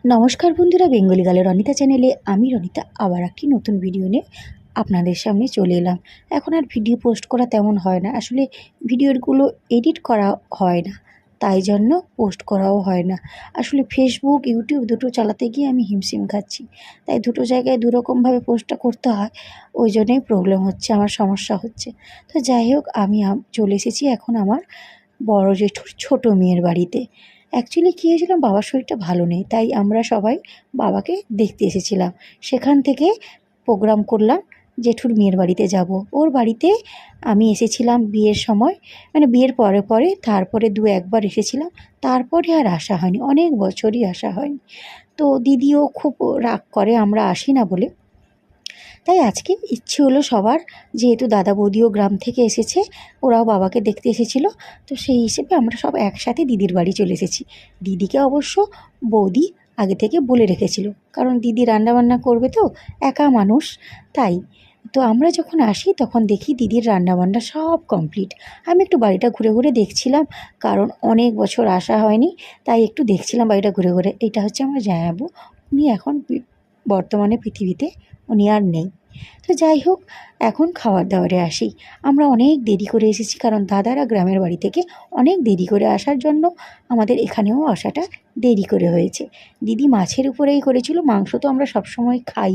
নমস্কার বন্ধুরা, Bengali girl Ronita চ্যানেলে আমি রনিতা আবার একটি নতুন ভিডিও নিয়ে আপনাদের সামনে চলে এলাম। এখন আর ভিডিও পোস্ট করা তেমন হয় না, আসলে ভিডিওগুলো এডিট করা হয় না, তাই জন্য পোস্ট করাও হয় না। আসলে ফেসবুক ইউটিউব দুটো চালাতে গিয়ে আমি হিমশিম খাচ্ছি, তাই দুটো জায়গায় দুরকমভাবে পোস্টটা করতে হয়, ওই জন্যই প্রবলেম হচ্ছে, আমার সমস্যা হচ্ছে। তো যাই হোক, আমি চলে এসেছি এখন আমার বড় জেঠুর ছোটো মেয়ের বাড়িতে। অ্যাকচুয়ালি কী হয়েছিল, বাবার শরীরটা ভালো নেই, তাই আমরা সবাই বাবাকে দেখতে এসেছিলাম। সেখান থেকে প্রোগ্রাম করলাম জেঠুর মেয়ের বাড়িতে যাব। ওর বাড়িতে আমি এসেছিলাম বিয়ের সময়, মানে বিয়ের পরে পরে, তারপরে একবার এসেছিলাম, তারপরে আর আসা হয়নি, অনেক বছরই আসা হয়নি। তো দিদিও খুব রাগ করে আমরা আসি না বলে, তাই আজকে ইচ্ছে হলো সবার, যেহেতু দাদা বৌদিও গ্রাম থেকে এসেছে, ওরাও বাবাকে দেখতে এসেছিলো, তো সেই হিসেবে আমরা সব একসাথে দিদির বাড়ি চলে এসেছি। দিদিকে অবশ্য বৌদি আগে থেকে বলে রেখেছিল, কারণ দিদি রান্নাবান্না করবে তো, একা মানুষ, তাই। তো আমরা যখন আসি তখন দেখি দিদির রান্নাবান্না সব কমপ্লিট। আমি একটু বাড়িটা ঘুরে ঘুরে দেখছিলাম, কারণ অনেক বছর আসা হয়নি, তাই একটু দেখছিলাম বাড়িটা ঘুরে ঘুরে। এটা হচ্ছে আমার জামাইবাবু, উনি এখন বর্তমানে পৃথিবীতে উনি আর নেই। তো যাই হোক, এখন খাবার দাবারে আসি। আমরা অনেক দেরি করে এসেছি, কারণ দাদারা গ্রামের বাড়ি থেকে অনেক দেরি করে আসার জন্য আমাদের এখানেও আসাটা দেরি করে হয়েছে। দিদি মাছের উপরেই করেছিল, মাংস তো আমরা সবসময় খাই,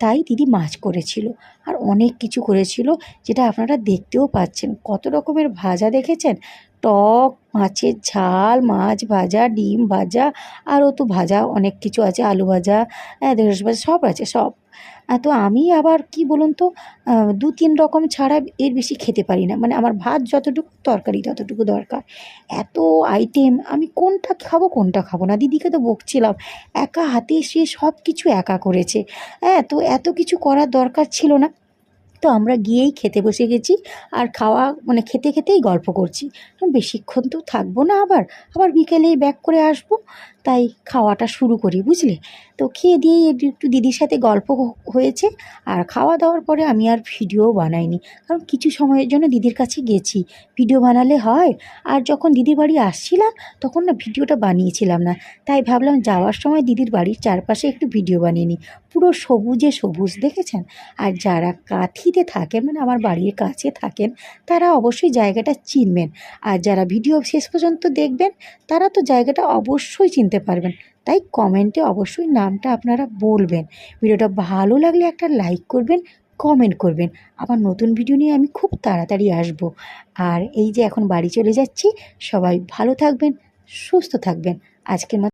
তাই দিদি মাছ করেছিল, আর অনেক কিছু করেছিল, যেটা আপনারা দেখতেও পাচ্ছেন। কত রকমের ভাজা দেখেছেন, টক, মাছের ঝাল, মাছ ভাজা, ডিম ভাজা, আরও তো ভাজা অনেক কিছু আছে, আলু ভাজা, ঢেঁড়স ভাজা, সব আছে সব। তো আমি আবার কি বলুন তো, ২-৩ রকম ছাড়া এর বেশি খেতে পারি না, মানে আমার ভাত যতটুকু, তরকারি ততটুকু দরকার। এত আইটেম, আমি কোনটা খাবো কোনটা খাবো না। দিদিকে তো বকছিলাম, একা হাতে সে সব কিছু একা করেছে, হ্যাঁ, তো এত কিছু করার দরকার ছিল না। তো আমরা গিয়েই খেতে বসে গেছি, আর খাওয়া মানে খেতে খেতেই গল্প করছি। বেশিক্ষণ তো থাকবো না, আবার আবার বিকেলেই ব্যাক করে আসবো, তাই খাওয়াটা শুরু করি, বুঝলে। তো খেয়ে দিয়েই একটু দিদির সাথে গল্প হয়েছে, আর খাওয়া দাওয়ার পরে আমি আর ভিডিও বানাইনি, কারণ কিছু সময়ের জন্য দিদির কাছে গেছি, ভিডিও বানালে হয়। আর যখন দিদির বাড়ি আসছিলাম তখন না ভিডিওটা বানিয়েছিলাম না, তাই ভাবলাম যাওয়ার সময় দিদির বাড়ির চারপাশে একটু ভিডিও বানিয়ে নিই। পুরো সবুজে সবুজ দেখেছেন। আর যারা কাঁথিতে থাকেন, মানে আমার বাড়ির কাছে থাকেন, তারা অবশ্যই জায়গাটা চিনবেন, আর যারা ভিডিও শেষ পর্যন্ত দেখবেন তারা তো জায়গাটা অবশ্যই চিনতে পারবেন। তাই কমেন্টে অবশ্যই নামটা আপনারা বলবেন। ভিডিওটা ভালো লাগলে একটা লাইক করবেন, কমেন্ট করবেন। আবার নতুন ভিডিও নিয়ে আমি খুব তাড়াতাড়ি আসব। আর এই যে এখন বাড়ি চলে যাচ্ছি, সবাই ভালো থাকবেন, সুস্থ থাকবেন। আজকের মতো